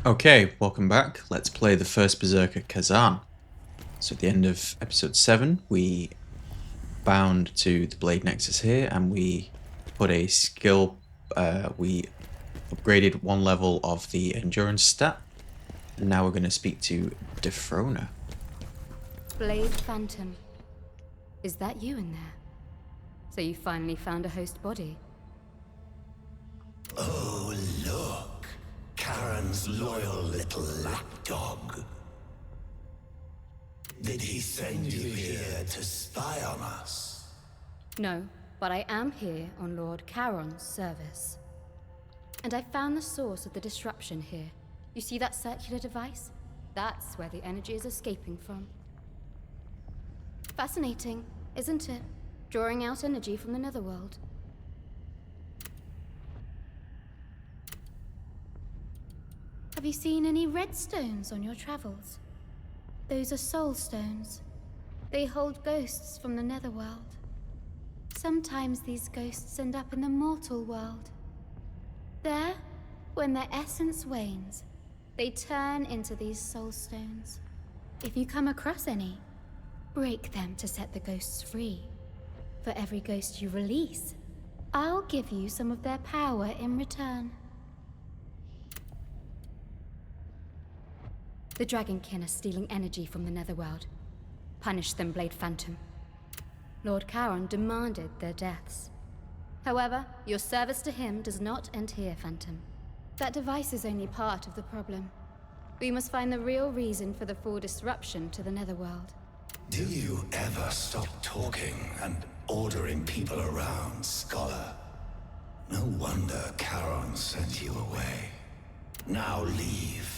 Okay, welcome back. Let's play the First Berserker Khazan. So at the end of episode 7, we bound to the Blade Nexus here, and we put a skill, we upgraded one level of the endurance stat, and now we're going to speak to Defroner. Blade Phantom. Is that you in there? So you finally found a host body? Oh, look. Karen's loyal little lapdog. Did he send you here to spy on us? No, but I am here on Lord Charon's service. And I found the source of the disruption here. You see that circular device? That's where the energy is escaping from. Fascinating, isn't it? Drawing out energy from the netherworld. Have you seen any red stones on your travels? Those are soul stones. They hold ghosts from the netherworld. Sometimes these ghosts end up in the mortal world. There, when their essence wanes, they turn into these soul stones. If you come across any, break them to set the ghosts free. For every ghost you release, I'll give you some of their power in return. The Dragonkin are stealing energy from the netherworld. Punish them, Blade Phantom. Lord Charon demanded their deaths. However, your service to him does not end here, Phantom. That device is only part of the problem. We must find the real reason for the full disruption to the netherworld. Do you ever stop talking and ordering people around, Scholar? No wonder Charon sent you away. Now leave.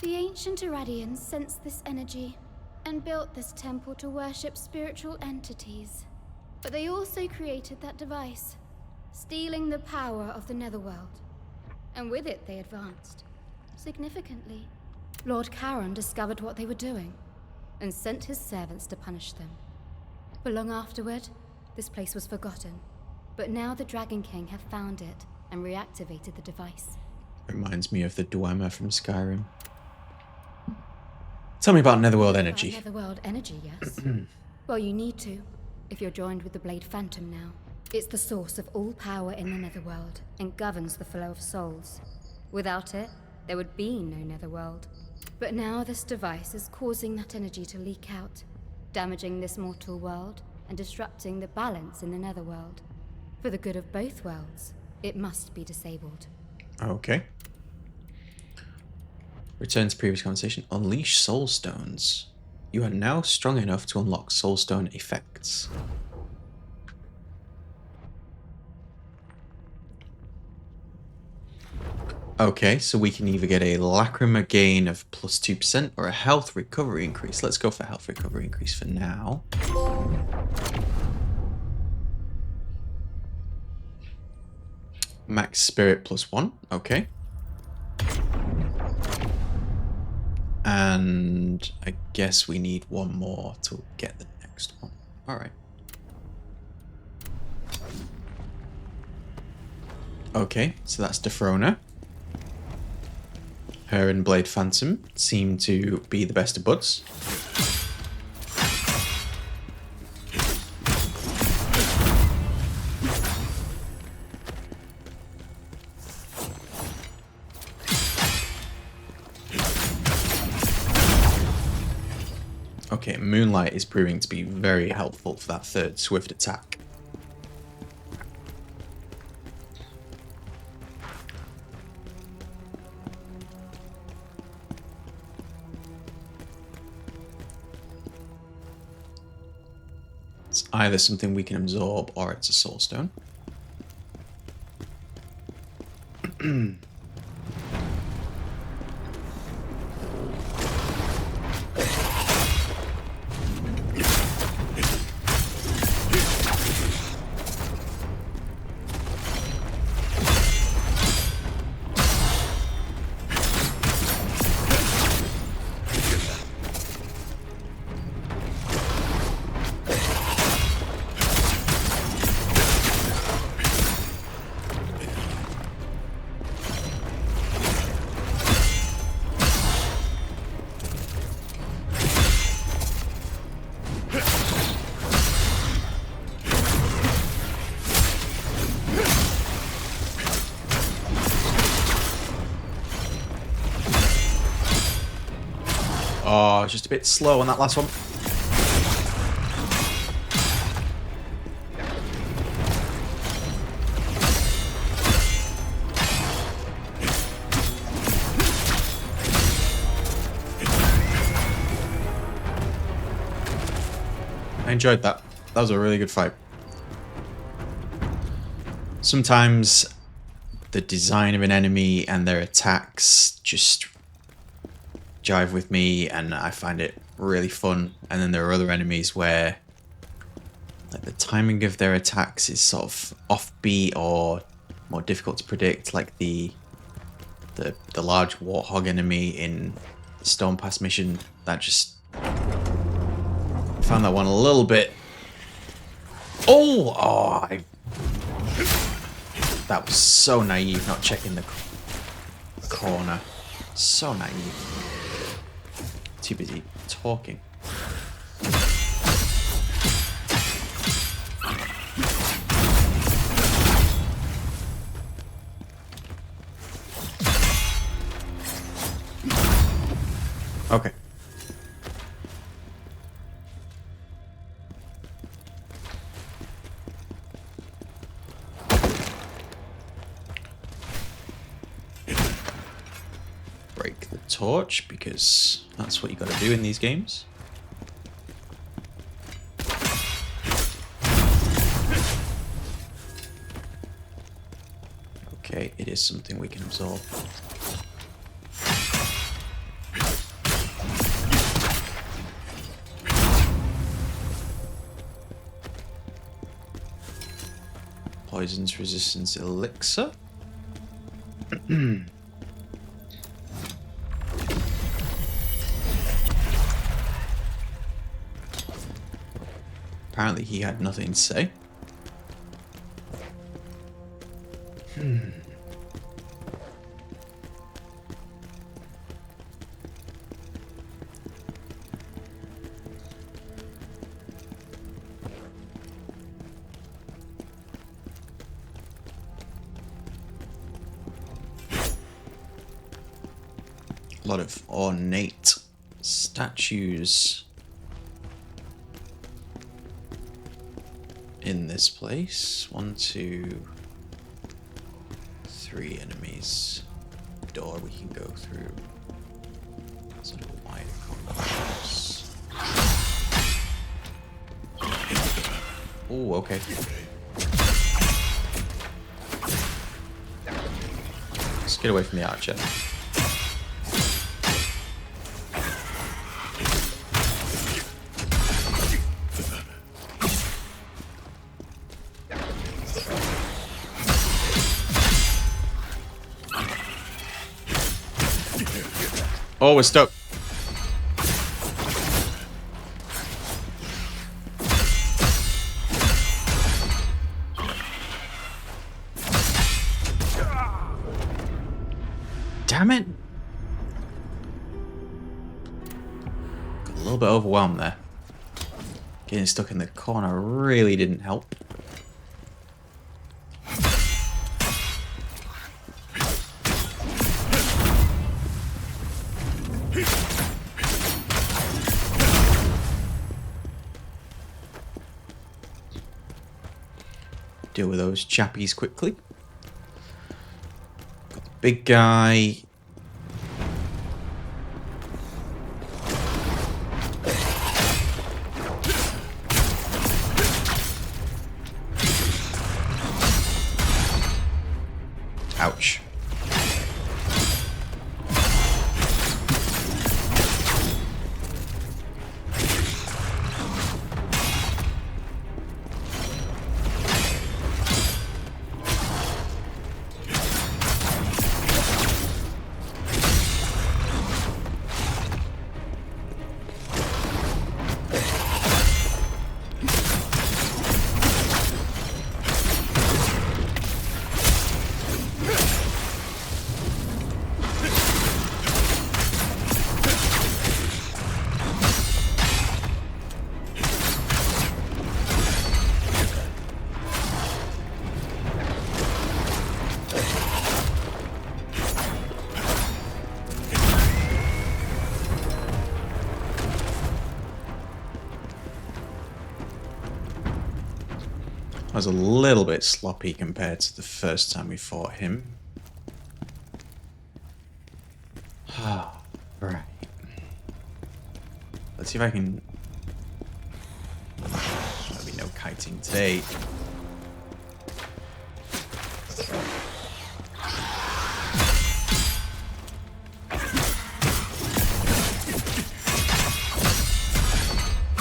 The ancient Irradians sensed this energy and built this temple to worship spiritual entities. But they also created that device, stealing the power of the netherworld. And with it they advanced, significantly. Lord Charon discovered what they were doing and sent his servants to punish them. For long afterward, this place was forgotten. But now the Dragon King have found it and reactivated the device. Reminds me of the Dwemer from Skyrim. Tell me about netherworld energy. Netherworld energy, yes. Well, you need to, if you're joined with the Blade Phantom now. It's the source of all power in the netherworld and governs the flow of souls. Without it, there would be no netherworld. But now this device is causing that energy to leak out, damaging this mortal world and disrupting the balance in the netherworld. For the good of both worlds, it must be disabled. Okay. Return to previous conversation. Unleash soul stones. You are now strong enough to unlock soulstone effects. Okay, so we can either get a lacrima gain of plus 2% or a health recovery increase. Let's go for health recovery increase for now. Max spirit plus 1. Okay. And I guess we need one more to get the next one. Alright. Okay, so that's Defroner. Her and Blade Phantom seem to be the best of buds. Okay, Moonlight is proving to be very helpful for that third swift attack. It's either something we can absorb or it's a soul stone. Oh, just a bit slow on that last one. I enjoyed that. That was a really good fight. Sometimes the design of an enemy and their attacks just jive with me and I find it really fun. And then there are other enemies where like the timing of their attacks is sort of offbeat or more difficult to predict, like the large warthog enemy in the Stone Pass mission. That just found that one a little bit. That was so naive, not checking the corner. So naive. Too busy talking. Okay. Break the torch, because that's what you gotta do in these games. Okay, it is something we can absorb. Poisons resistance elixir. Apparently he had nothing to say. A lot of ornate statues in this place. 1, 2, 3 enemies. Door we can go through. Sort of wide corridors. Oh, okay. Let's get away from the archer. Oh, we're stuck. Damn it. Got a little bit overwhelmed there. Getting stuck in the corner really didn't help. Deal with those chappies quickly. Got the big guy. Ouch. was a little bit sloppy compared to the first time we fought him. Right. Let's see if I can... There'll be no kiting today.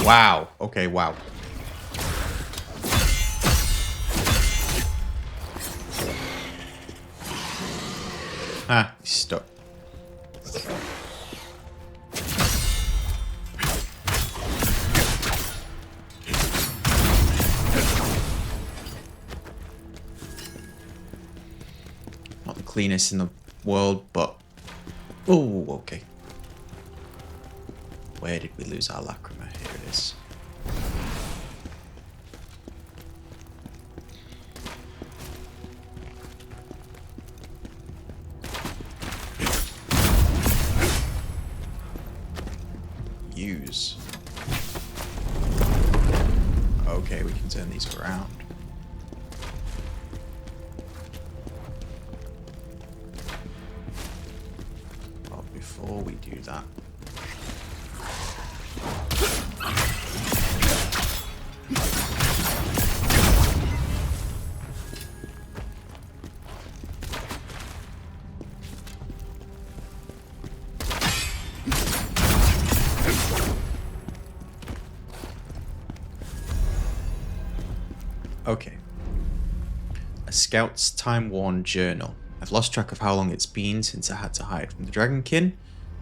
Wow. Okay, wow. Ah, he's stuck. Not the cleanest in the world, but... Oh, okay. Where did we lose our lacrima? Here it is. Use. Okay, we can turn these around. But before we do that, okay. A scout's time-worn journal. I've lost track of how long it's been since I had to hide from the Dragonkin.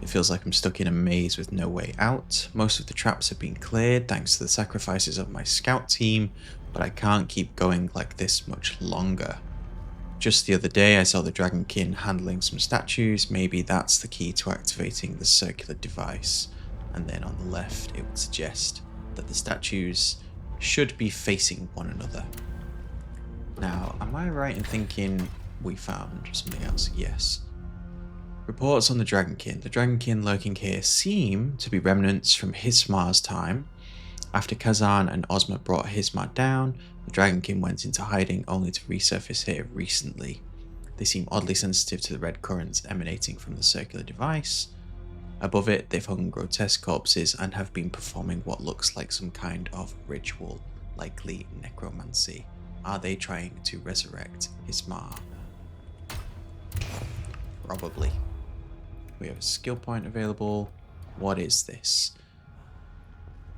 It feels like I'm stuck in a maze with no way out. Most of the traps have been cleared thanks to the sacrifices of my scout team, but I can't keep going like this much longer. Just the other day I saw the Dragonkin handling some statues. Maybe that's the key to activating the circular device. And then on the left it would suggest that the statues should be facing one another. Now, am I right in thinking we found something else? Yes. Reports on the Dragonkin. The Dragonkin lurking here seem to be remnants from Hismar's time. After Khazan and Ozma brought Hismar down, the Dragonkin went into hiding only to resurface here recently. They seem oddly sensitive to the red currents emanating from the circular device. Above it, they've hung grotesque corpses and have been performing what looks like some kind of ritual, likely necromancy. Are they trying to resurrect Hismar? Probably. We have a skill point available. What is this?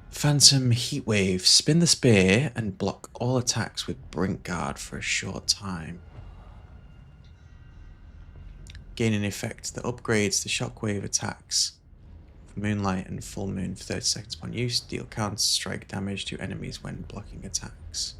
Phantom Heatwave. Spin the spear and block all attacks with Brink Guard for a short time. Gain an effect that upgrades the shockwave attacks for moonlight and full moon for 30 seconds upon use. Deal counter strike damage to enemies when blocking attacks.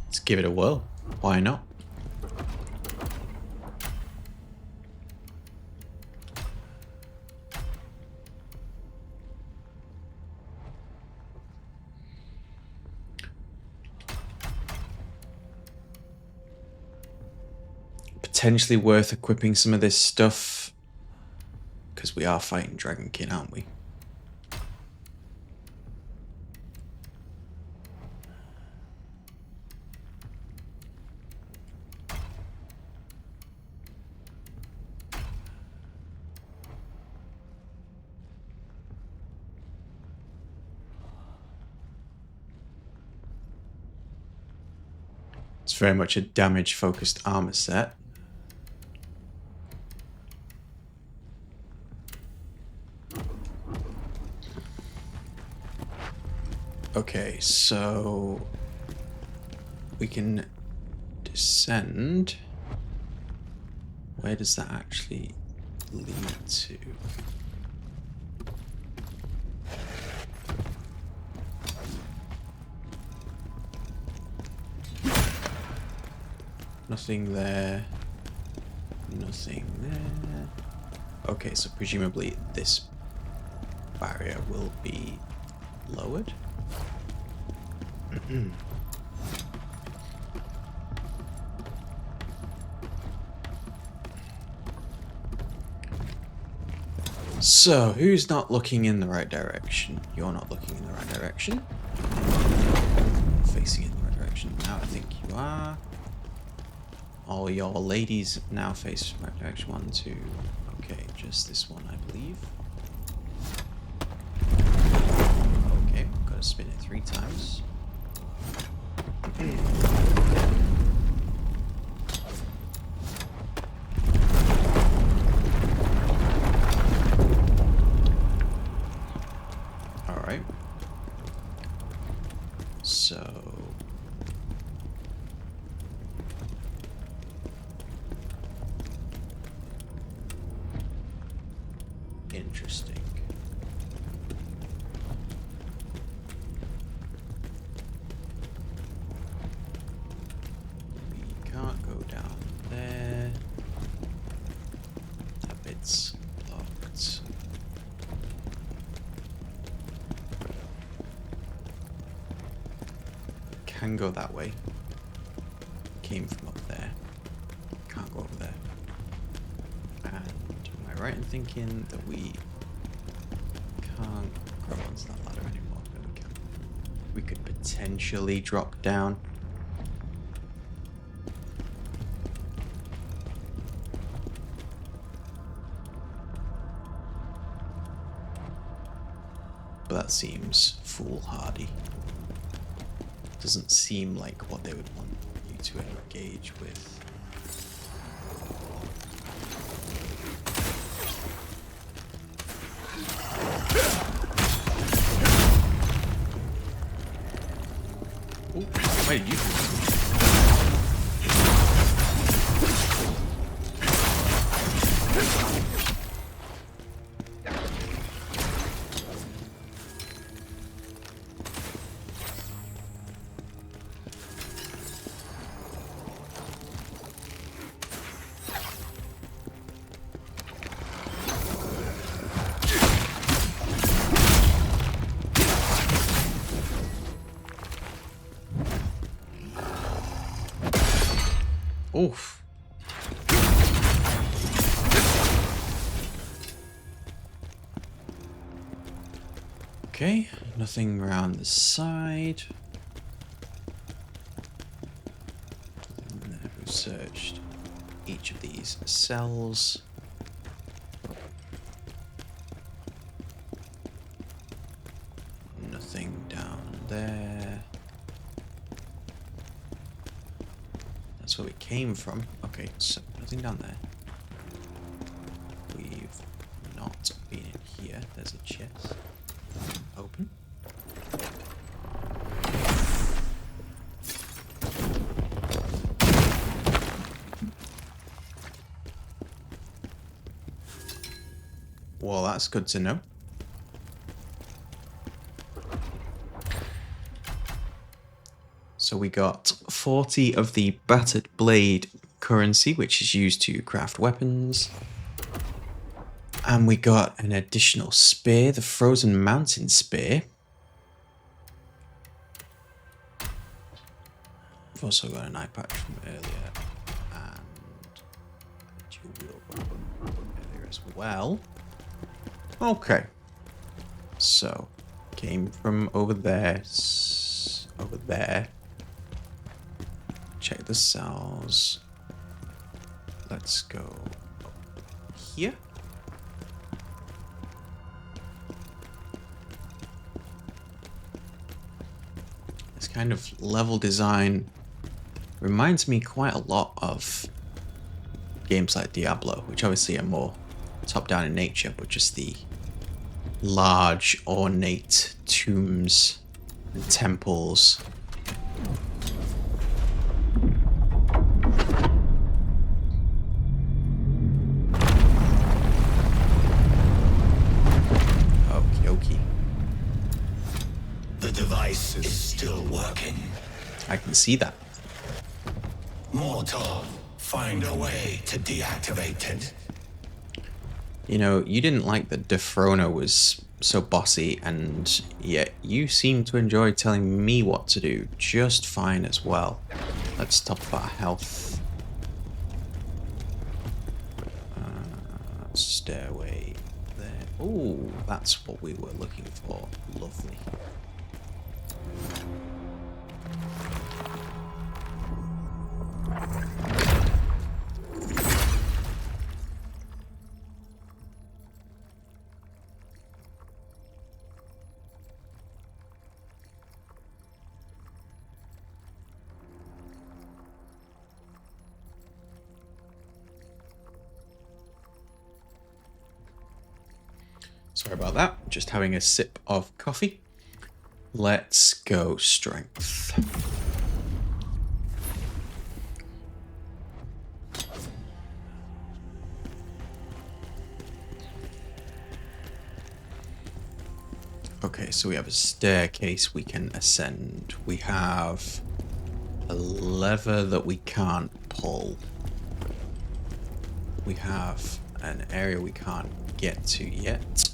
Let's give it a whirl. Why not? Potentially worth equipping some of this stuff, because we are fighting Dragonkin, aren't we? It's very much a damage-focused armor set. Okay, so we can descend. Where does that actually lead to? Nothing there. Nothing there. Okay, so presumably this barrier will be lowered. So, who's not looking in the right direction? You're not looking in the right direction. Facing in the right direction. Now I think you are. All your ladies now face right direction. 1, 2. Okay, just this one, I believe. Okay, gotta spin it 3 times. Alright. So... interesting. We can't go down there. That bit's locked. Can go that way. Came from up there. Can't go over there. And am I right in thinking that we can't grab onto that ladder anymore? No, we can't. We could potentially drop down. But that seems foolhardy. Doesn't seem like what they would want you to engage with. Oh, why did you do that? Oof. Okay, nothing around the side. We've searched each of these cells. Nothing down there. That's where we came from. Okay, so nothing down there. We've not been in here. There's a chest. Open. Well, that's good to know. So we got 40 of the battered blade currency, which is used to craft weapons. And we got an additional spear, the Frozen Mountain Spear. We've also got an eye patch from earlier. And a dual wield weapon from earlier as well. Okay. So, came from over there. Over there. Check the cells. Let's go here. This kind of level design reminds me quite a lot of games like Diablo, which obviously are more top-down in nature, but just the large, ornate tombs and temples. Okie dokie. The device is still working. I can see that. Mortal, find a way to deactivate it. You know, you didn't like that Defrona was so bossy, and yet you seem to enjoy telling me what to do just fine as well. Let's top up our health. Stairway there. Oh, that's what we were looking for. Lovely. Sorry about that. Just having a sip of coffee. Let's go strength. Okay, so we have a staircase we can ascend. We have a lever that we can't pull. We have an area we can't get to yet.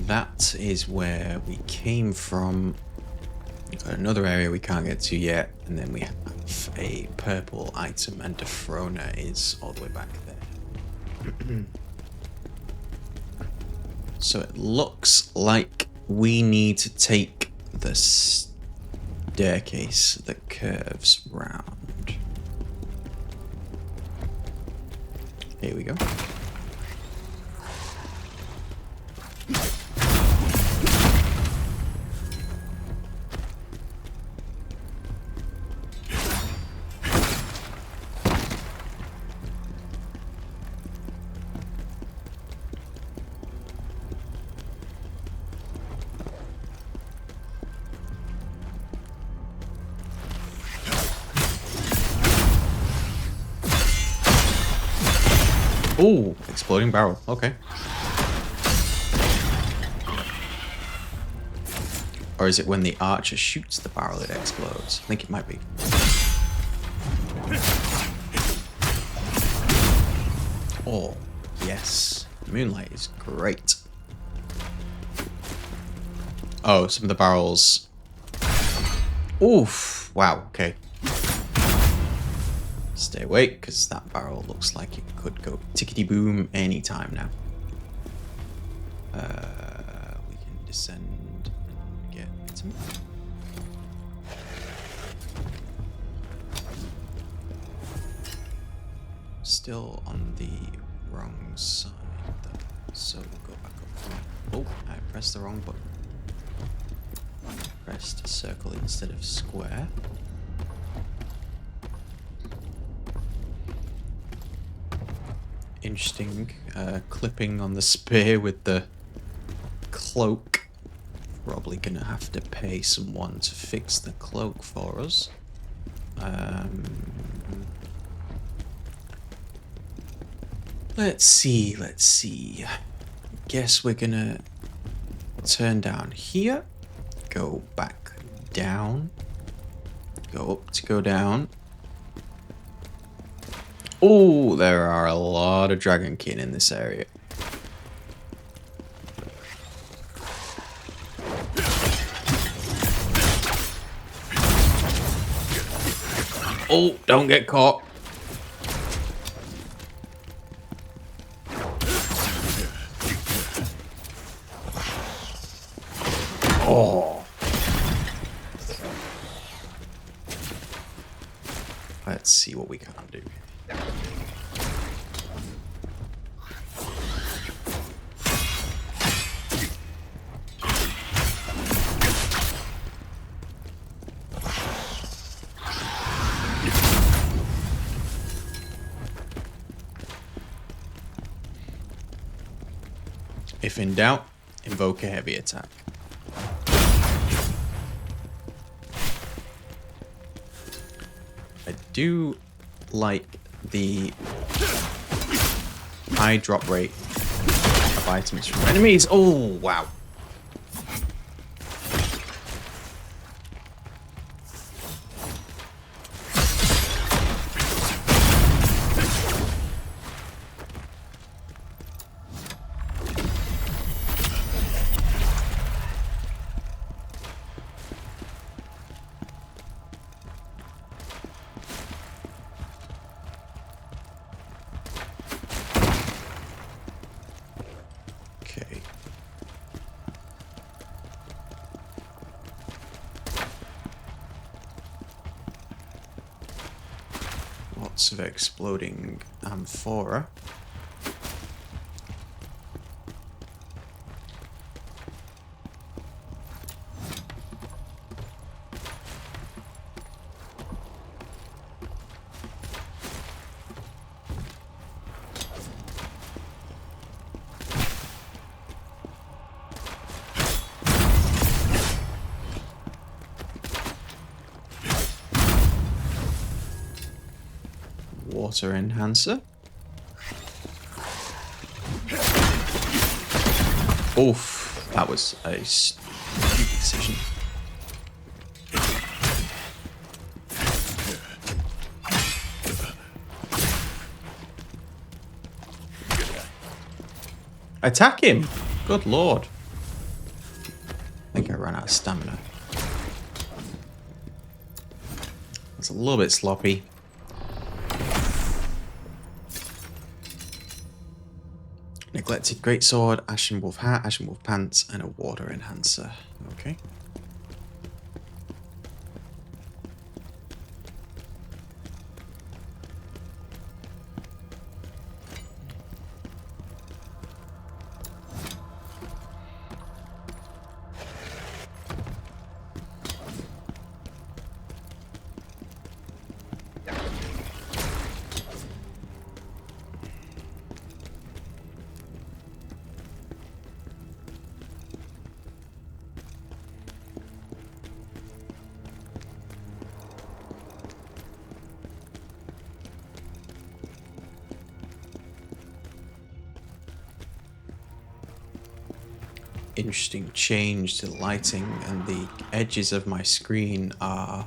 That is where we came from. We've got another area we can't get to yet, and then we have a purple item, and Defrona is all the way back there. So it looks like we need to take the staircase that curves round. Here we go. Oh, exploding barrel. Okay. Or is it when the archer shoots the barrel it explodes? I think it might be. Oh, yes. Moonlight is great. Oh, some of the barrels. Oof. Wow, okay. Stay away, because that barrel looks like it could go tickety-boom anytime now. We can descend and get some. Still on the wrong side, though. So we'll go back up. Oh, I pressed the wrong button. Pressed circle instead of square. Interesting clipping on the spear with the cloak. Probably gonna have to pay someone to fix the cloak for us. Let's see. Guess we're gonna turn down here, go back down, go up to go down. Oh, there are a lot of dragonkin in this area. Oh, don't get caught. Oh. Let's see what we can do. If in doubt, invoke a heavy attack. I do like the high drop rate of items from enemies. Oh, wow. lots of exploding amphora. Water enhancer. Oof, that was a stupid decision. Attack him! Good lord. I think I ran out of stamina. It's a little bit sloppy. Neglected greatsword, ashen wolf hat, ashen wolf pants, and a water enhancer. Okay. Interesting change to the lighting, and the edges of my screen are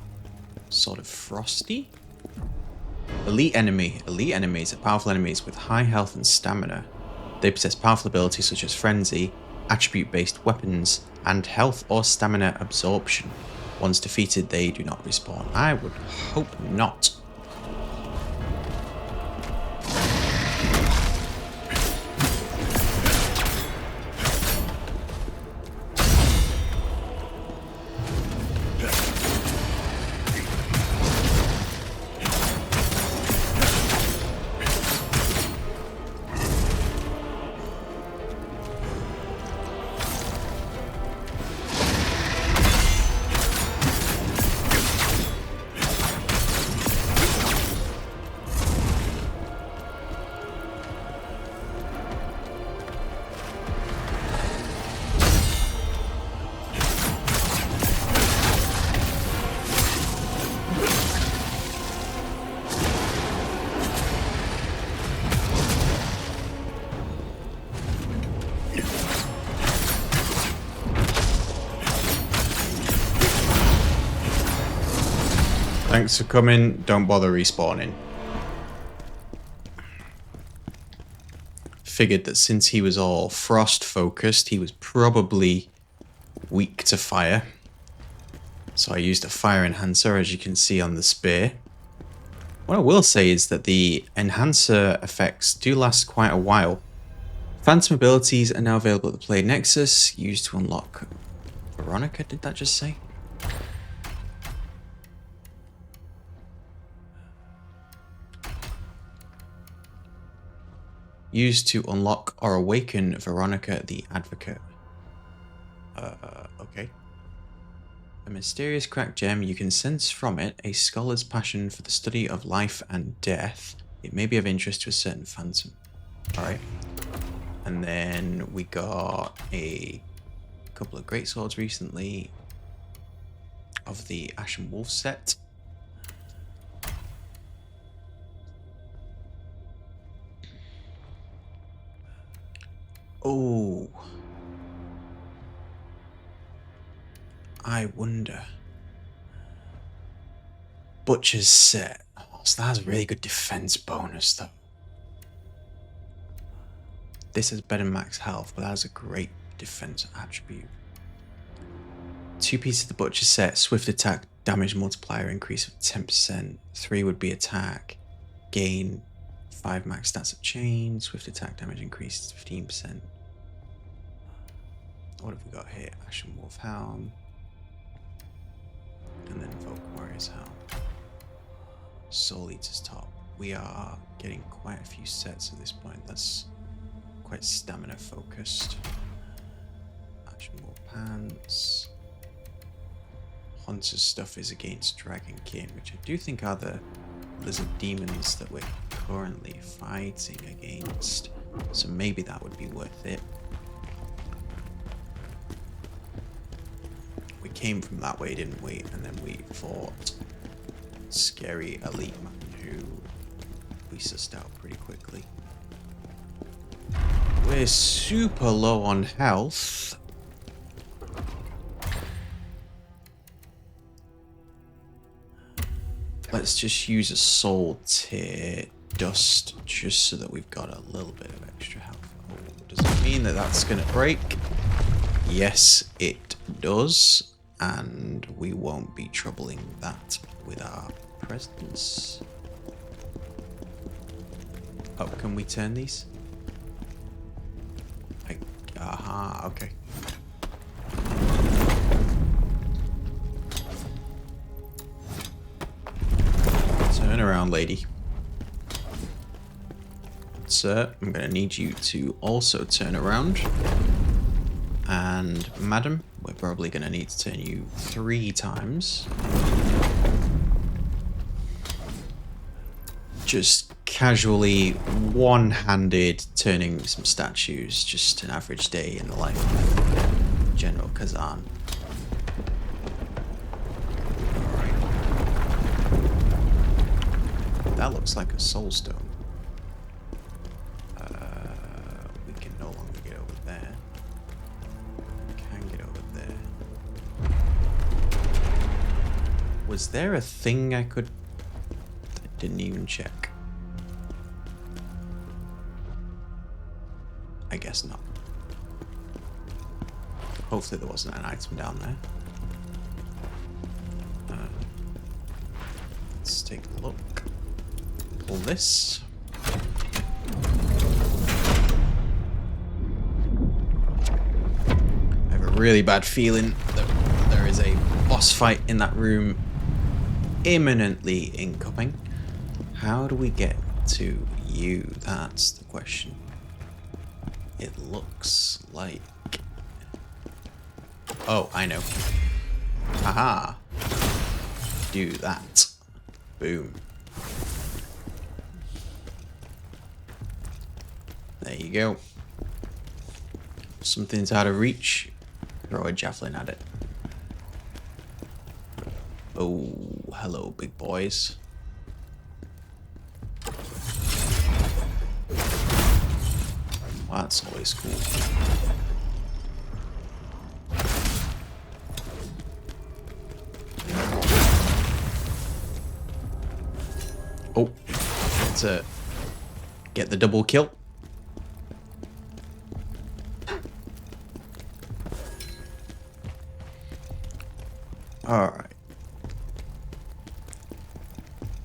sort of frosty. Elite enemy. Elite enemies are powerful enemies with high health and stamina. They possess powerful abilities such as frenzy, attribute-based weapons, and health or stamina absorption. Once defeated, they do not respawn. I would hope not. Thanks for coming. Don't bother respawning. Figured that since he was all frost focused, he was probably weak to fire. So I used a fire enhancer, as you can see on the spear. What I will say is that the enhancer effects do last quite a while. Phantom abilities are now available at the Blade Nexus, used to unlock Veronica, did that just say? Used to unlock or awaken Veronica the Advocate. Okay. A mysterious cracked gem, you can sense from it a scholar's passion for the study of life and death. It may be of interest to a certain phantom. Alright. And then we got a couple of greatswords recently of the Ashen Wolf set. Oh. I wonder. Butcher's set. Oh, so that has a really good defense bonus though. This has better max health, but that has a great defense attribute. 2 pieces of the Butcher set, swift attack, damage multiplier increase of 10%. 3 would be attack, gain 5 max stats of chain, swift attack damage increase 15%. What have we got here? Ashen Wolf Helm. And then Invoke Warrior's Helm. Soul Eater's Top. we are getting quite a few sets at this point. That's quite stamina focused. Action more pants. Hunter's stuff is against Dragon King, which I do think are the lizard demons that we're currently fighting against. So maybe that would be worth it. We came from that way, didn't we? And then we fought scary elite man who we sussed out pretty quickly. We're super low on health. Let's just use a soul tier dust just so that we've got a little bit of extra health. Oh, does it mean that that's going to break? Yes, it does. And we won't be troubling that with our presence. Oh, can we turn these? Aha, okay. Turn around, lady. Sir, I'm going to need you to also turn around. And madam, we're probably going to need to turn you 3 times. Just casually, one-handed turning some statues. Just an average day in the life of General Khazan. That looks like a soul stone. We can no longer get over there. We can get over there. Was there a thing I could... I didn't even check. I guess not. Hopefully there wasn't an item down there. Let's take a look. Pull this. I have a really bad feeling that there is a boss fight in that room imminently incoming. How do we get to you? That's the question. It looks like... Oh, I know. Haha. Do that. Boom. There you go. Something's out of reach. Throw a javelin at it. Oh, hello, big boys. Well, that's always cool. Oh, let's get the double kill. Alright.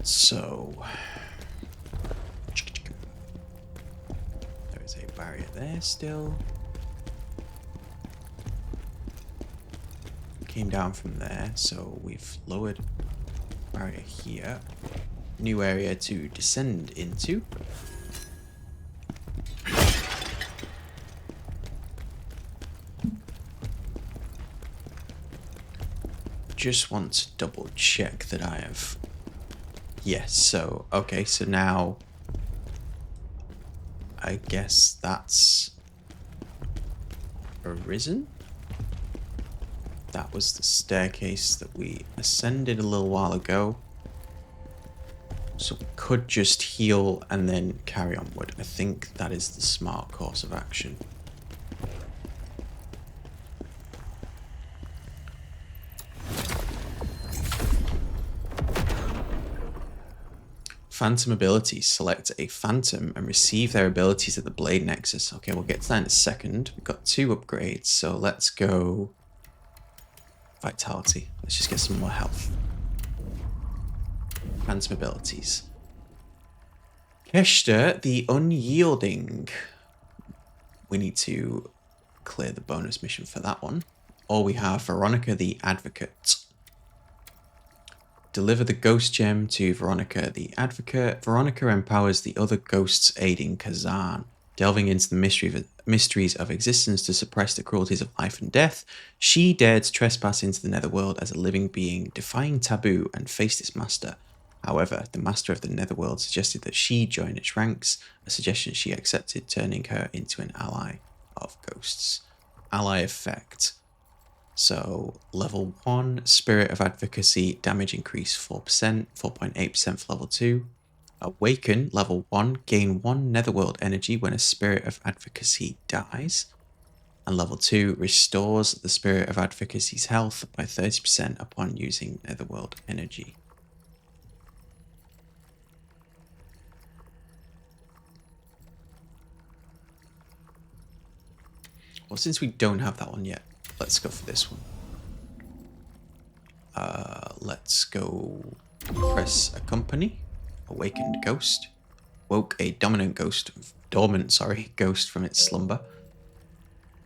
So... there is a barrier there still. Came down from there, so we've lowered barrier here. New area to descend into. Just want to double check that I have... Yes, so, okay, so now I guess that's arisen. That was the staircase that we ascended a little while ago. So we could just heal and then carry onward. I think that is the smart course of action. Phantom abilities. Select a phantom and receive their abilities at the Blade Nexus. Okay, we'll get to that in a second. We've got 2 upgrades, so let's go Vitality. Let's just get some more health. Phantom abilities. Keshta the Unyielding. We need to clear the bonus mission for that one. Or we have Veronica the Advocate. Deliver the ghost gem to Veronica the Advocate. Veronica empowers the other ghosts aiding Khazan. Delving into the mysteries of existence to suppress the cruelties of life and death, she dared to trespass into the netherworld as a living being, defying taboo and faced its master. However, the master of the netherworld suggested that she join its ranks, a suggestion she accepted, turning her into an ally of ghosts. Ally effect. So, level 1, Spirit of Advocacy, damage increase 4%, 4.8% for level 2. Awaken, level 1, gain 1 netherworld energy when a Spirit of Advocacy dies. And level 2, restores the Spirit of Advocacy's health by 30% upon using netherworld energy. Well, since we don't have that one yet, let's go for this one. Let's go press accompany. Awakened ghost. Woke a dormant ghost from its slumber.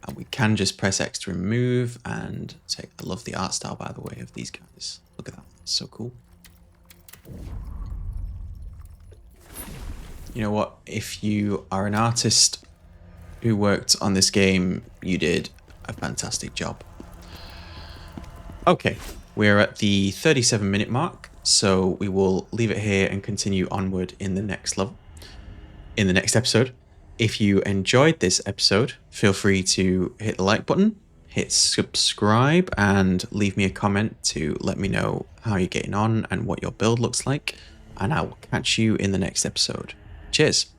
And we can just press X to remove and take. I love the art style, by the way, of these guys. Look at that. It's so cool. You know what? If you are an artist who worked on this game, you did a fantastic job. Okay, we're at the 37-minute mark, so we will leave it here and continue onward in the next level, in the next episode. If you enjoyed this episode, feel free to hit the like button, hit subscribe, and leave me a comment to let me know how you're getting on and what your build looks like, and I will catch you in the next episode. Cheers!